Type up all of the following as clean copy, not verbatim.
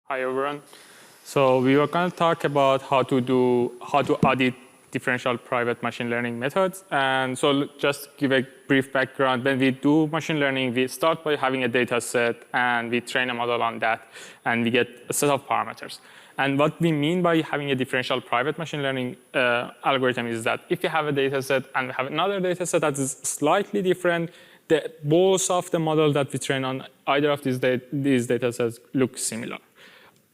Hi everyone. So we were going to talk about how to audit differential private machine learning methods. And so just give a brief background. When we do machine learning, we start by having a data set and we train a model on that and we get a set of parameters. And what we mean by having a differential private machine learning algorithm is that if you have a data set and we have another data set that is slightly different, both of the models that we train on either of these data sets look similar.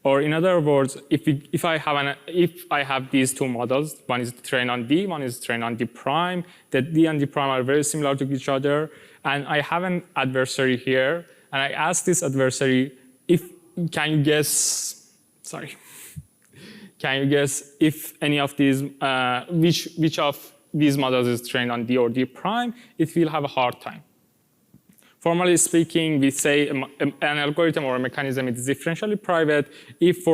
Or in other words, if I have these two models, one is trained on D, one is trained on D prime, the D and D prime are very similar to each other, and I have an adversary here, and I ask this adversary, can you guess if any of these, which of these models is trained on D or D prime? It will have a hard time. Formally speaking, we say an algorithm or a mechanism is differentially private if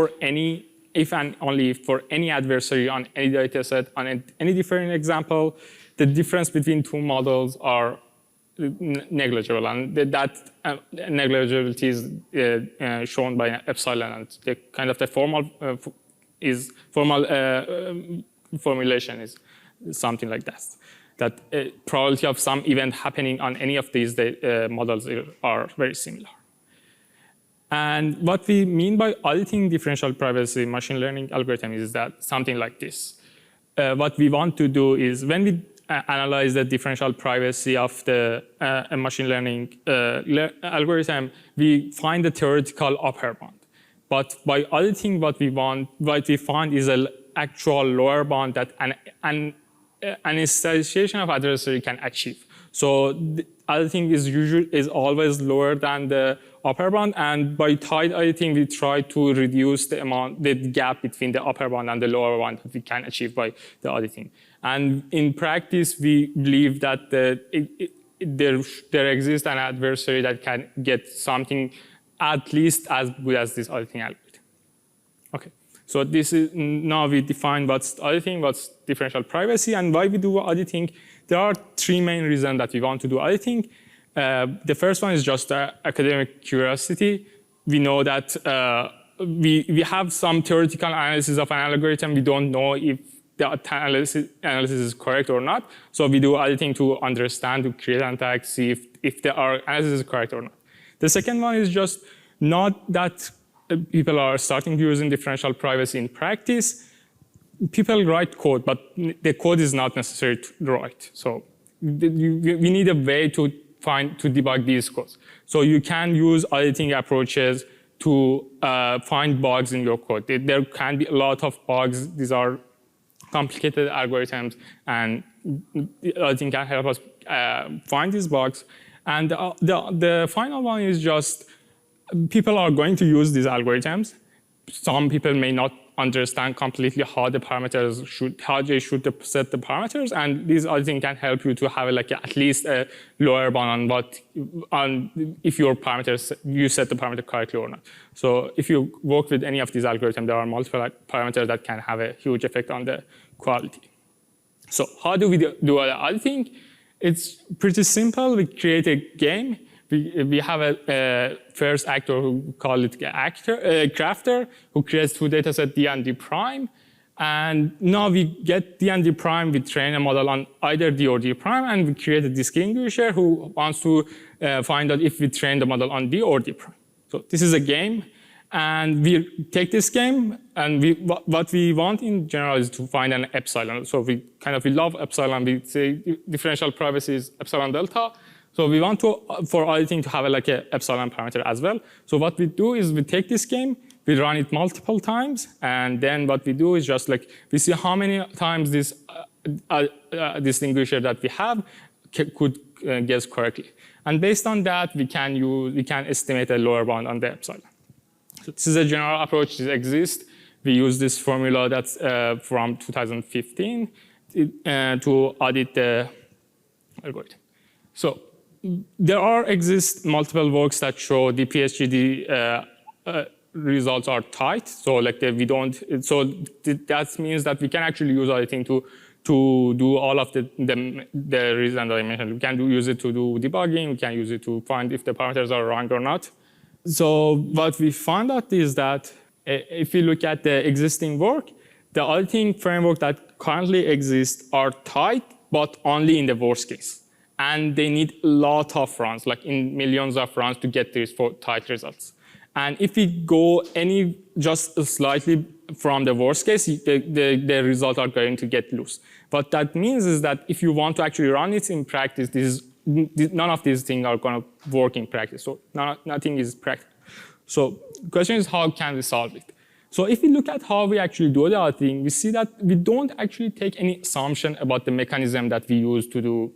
and only if for any adversary on any data set on any different example, the difference between two models are negligible, and that negligibility is shown by an epsilon, and the kind of the formal formulation is something like that. That probability of some event happening on any of these models are very similar. And what we mean by auditing differential privacy machine learning algorithm is that something like this. What we want to do is when we analyze the differential privacy of the machine learning algorithm, we find the theoretical upper bound. But by auditing what we find is an actual lower bound that an instantiation of adversary can achieve. So the auditing is always lower than the upper bound, and by tight auditing we try to reduce the gap between the upper bound and the lower bound that we can achieve by the auditing. And in practice, we believe that there exists an adversary that can get something at least as good as this auditing algorithm. Okay. So this is now we define what's auditing, what's differential privacy, and why we do auditing. There are three main reasons that we want to do auditing. The first one is just academic curiosity. We know that we have some theoretical analysis of an algorithm. We don't know if the analysis is correct or not. So we do auditing to understand, to create an attack, see if our analysis is correct or not. The second one is just not that people are starting using differential privacy in practice. People write code, but the code is not necessary to write. So we need a way to debug these codes. So you can use auditing approaches to find bugs in your code. There can be a lot of bugs. These are complicated algorithms, and auditing can help us find these bugs. And the final one is just people are going to use these algorithms. Some people may not understand completely how they should set the parameters, and this auditing can help you to have at least a lower bound on if your parameters you set the parameter correctly or not. So if you work with any of these algorithms, there are multiple parameters that can have a huge effect on the quality. So how do we do the auditing? It's pretty simple. We create a game. We have a first actor who call it crafter, who creates two datasets D and D prime. And now we get D and D prime, we train a model on either D or D prime, and we create a distinguisher who wants to find out if we train the model on D or D prime. So this is a game. And we take this game, and what we want in general is to find an epsilon. So we love epsilon. We say differential privacy is epsilon delta. So we want for auditing to have a epsilon parameter as well. So what we do is we take this game, we run it multiple times, and then what we do is just we see how many times this distinguisher that we have could guess correctly. And based on that, we can estimate a lower bound on the epsilon. So this is a general approach that exists. We use this formula that's from 2015 to audit the algorithm. So there exist multiple works that show the PhD results are tight. So that means that we can actually use auditing to do all of the reasons that I mentioned. We can use it to do debugging. We can use it to find if the parameters are wrong or not. So what we found out is that If you look at the existing work, the auditing framework that currently exists are tight, but only in the worst case. And they need a lot of runs, like in millions of runs to get these tight results. And if we go just slightly from the worst case, the results are going to get loose. What that means is that if you want to actually run it in practice, none of these things are going to work in practice. So nothing is practical. So the question is, how can we solve it? So if we look at how we actually do the auditing, we see that we don't actually take any assumption about the mechanism that we use to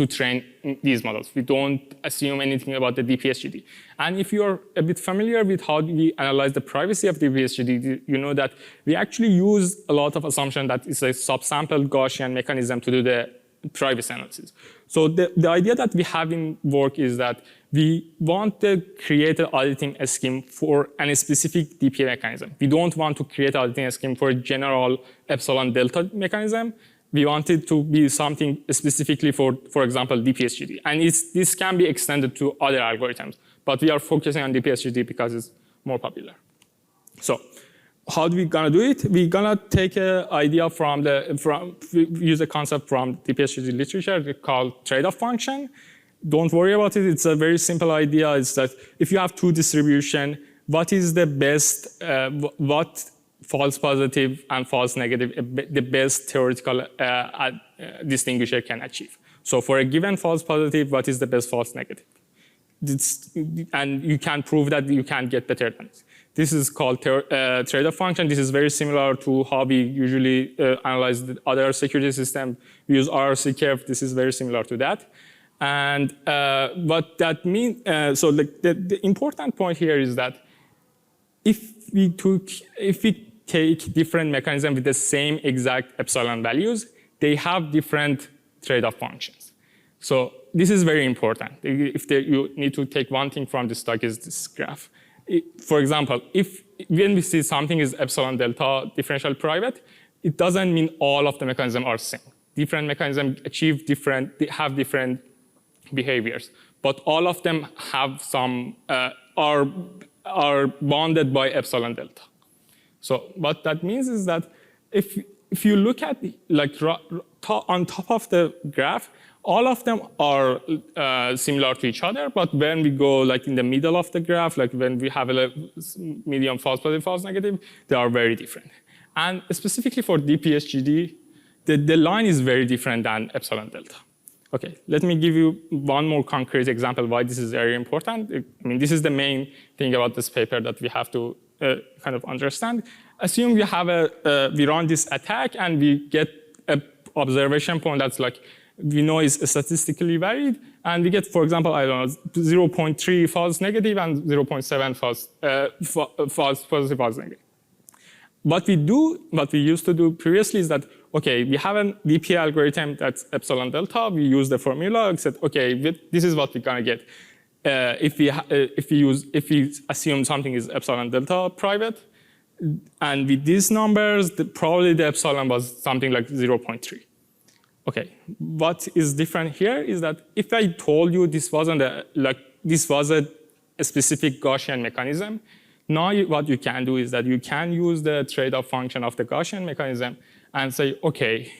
train these models. We don't assume anything about the DPSGD. And if you're a bit familiar with how we analyze the privacy of DPSGD, you know that we actually use a lot of assumption that it's a subsample Gaussian mechanism to do the privacy analysis. So the idea that we have in work is that we want to create an auditing scheme for a specific DP mechanism. We don't want to create an auditing scheme for a general epsilon delta mechanism. We want it to be something specifically for example, DPSGD. And this can be extended to other algorithms. But we are focusing on DPSGD because it's more popular. So how are we gonna do it? We're gonna take an idea use a concept from DPSGD literature called trade-off function. Don't worry about it. It's a very simple idea. It's that if you have two distribution, what is the best, what false positive and false negative, the best theoretical distinguisher can achieve. So for a given false positive, what is the best false negative? And you can prove that you can get better than it. This is called trade-off function. This is very similar to how we usually analyze the other security system. We use RRC curve. This is very similar to that. And what that means, so the important point here is that if we take different mechanisms with the same exact epsilon values, they have different trade-off functions. So this is very important. If you need to take one thing from this talk is this graph. For example, when we see something is epsilon delta differential private, it doesn't mean all of the mechanisms are the same. Different mechanisms have different behaviors, but all of them have some are bounded by epsilon delta. So what that means is that if you look at on top of the graph, all of them are similar to each other, but when we go in the middle of the graph, when we have a medium false positive, false negative, they are very different. And specifically for DPSGD, the line is very different than epsilon delta. Okay, let me give you one more concrete example why this is very important. I mean, this is the main thing about this paper that we have to kind of understand. Assume we have we run this attack and we get an observation point that's we know is statistically varied, and we get, for example, I don't know, 0.3 false negative and 0.7 false positive, false negative. What we used to do previously is that, okay, we have an DP algorithm that's epsilon delta. We use the formula and said, okay, this is what we're gonna get. If we assume something is epsilon delta private, and with these numbers, probably the epsilon was something like 0.3. Okay, what is different here is that if I told you this wasn't this was a specific Gaussian mechanism, now what you can do is that you can use the trade-off function of the Gaussian mechanism and say, okay,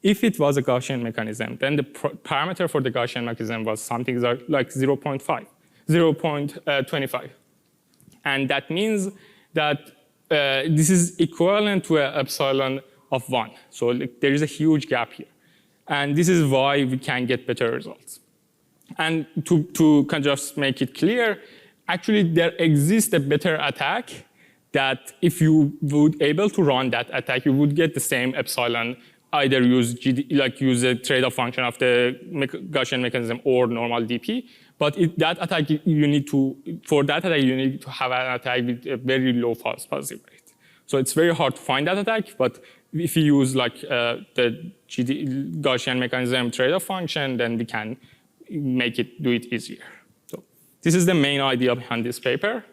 if it was a Gaussian mechanism, then the parameter for the Gaussian mechanism was something like 0.25. And that means that this is equivalent to an epsilon of 1. So there is a huge gap here. And this is why we can get better results. And to kind of just make it clear, actually there exists a better attack that if you would able to run that attack, you would get the same epsilon, either use use a trade-off function of the Gaussian mechanism or normal DP. But that attack, for that attack, you need to have an attack with a very low false positive rate. So it's very hard to find that attack, but if you use the Gaussian mechanism trade-off function, then we can do it easier. So this is the main idea behind this paper.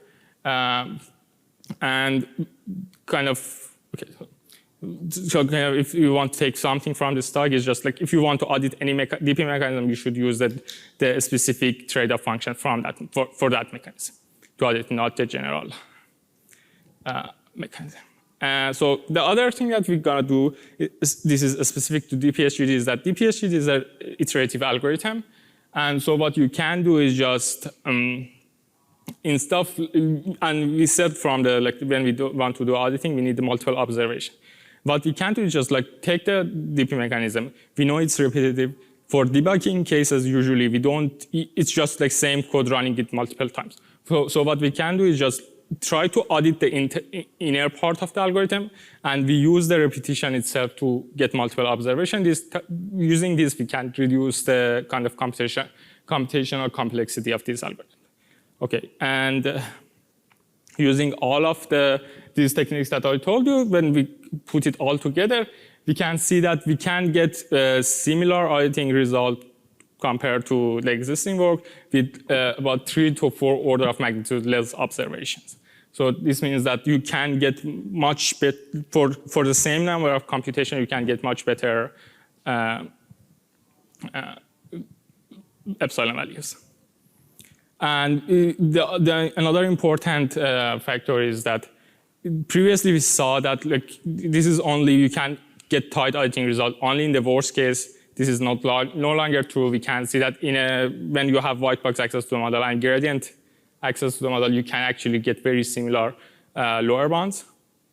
And kind of, okay, so if you want to take something from this talk, it's just if you want to audit any DP mechanism, you should use the specific trade-off function from that for that mechanism to audit, not the general. mechanism. So the other thing that we're gonna do, this is specific to DPSGD, is that DPSGD is an iterative algorithm. And so what you can do is just, in stuff, and we said from the, like when we want to do auditing, we need the multiple observation. What we can do is just like take the DP mechanism. We know it's repetitive. For debugging cases, usually we don't, it's just like same code running it multiple times. So what we can do is just try to audit the inner part of the algorithm, and we use the repetition itself to get multiple observation. Using this, we can reduce the kind of computational complexity of this algorithm. Okay, and using all of these techniques that I told you, when we put it all together, we can see that we can get a similar auditing result compared to the existing work with about 3 to 4 order of magnitude less observations. So this means that you can get much better, for the same number of computation, you can get much better epsilon values. And another important factor is that previously we saw that like this is only, you can get tight auditing result only in the worst case. This is no longer true. We can see that when you have white box access to the model and gradient access to the model, you can actually get very similar lower bounds.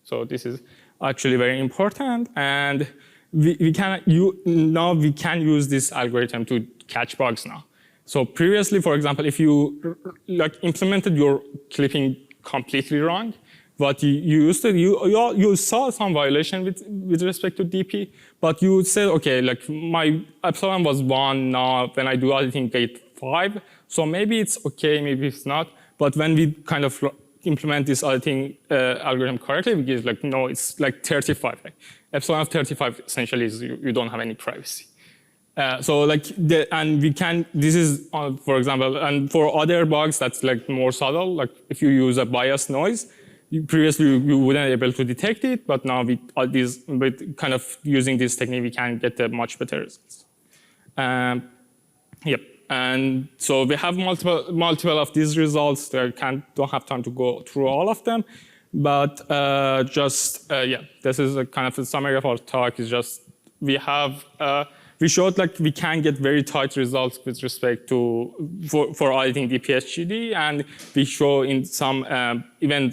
So this is actually very important. And now we can use this algorithm to catch bugs now. So previously, for example, if you like implemented your clipping completely wrong, what you used to, you saw some violation with respect to DP, but you said, okay, like my epsilon was 1, now when I do auditing, get 5, so maybe it's okay, maybe it's not. But when we kind of implement this auditing algorithm correctly, we get like, no, it's like 35. Like epsilon of 35 essentially is you don't have any privacy. So like, and we can, this is, for example, and for other bugs that's like more subtle, like if you use a biased noise, previously you wouldn't be able to detect it, but now with kind of using this technique, we can get much better results. Yep, and so we have multiple of these results. I don't have time to go through all of them, but yeah, this is a kind of a summary of our talk. Is just we showed like we can get very tight results with respect to for auditing DPSGD, and we show in some even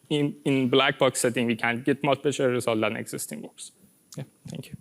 in black box setting we can get much better result than existing works. Yeah, thank you.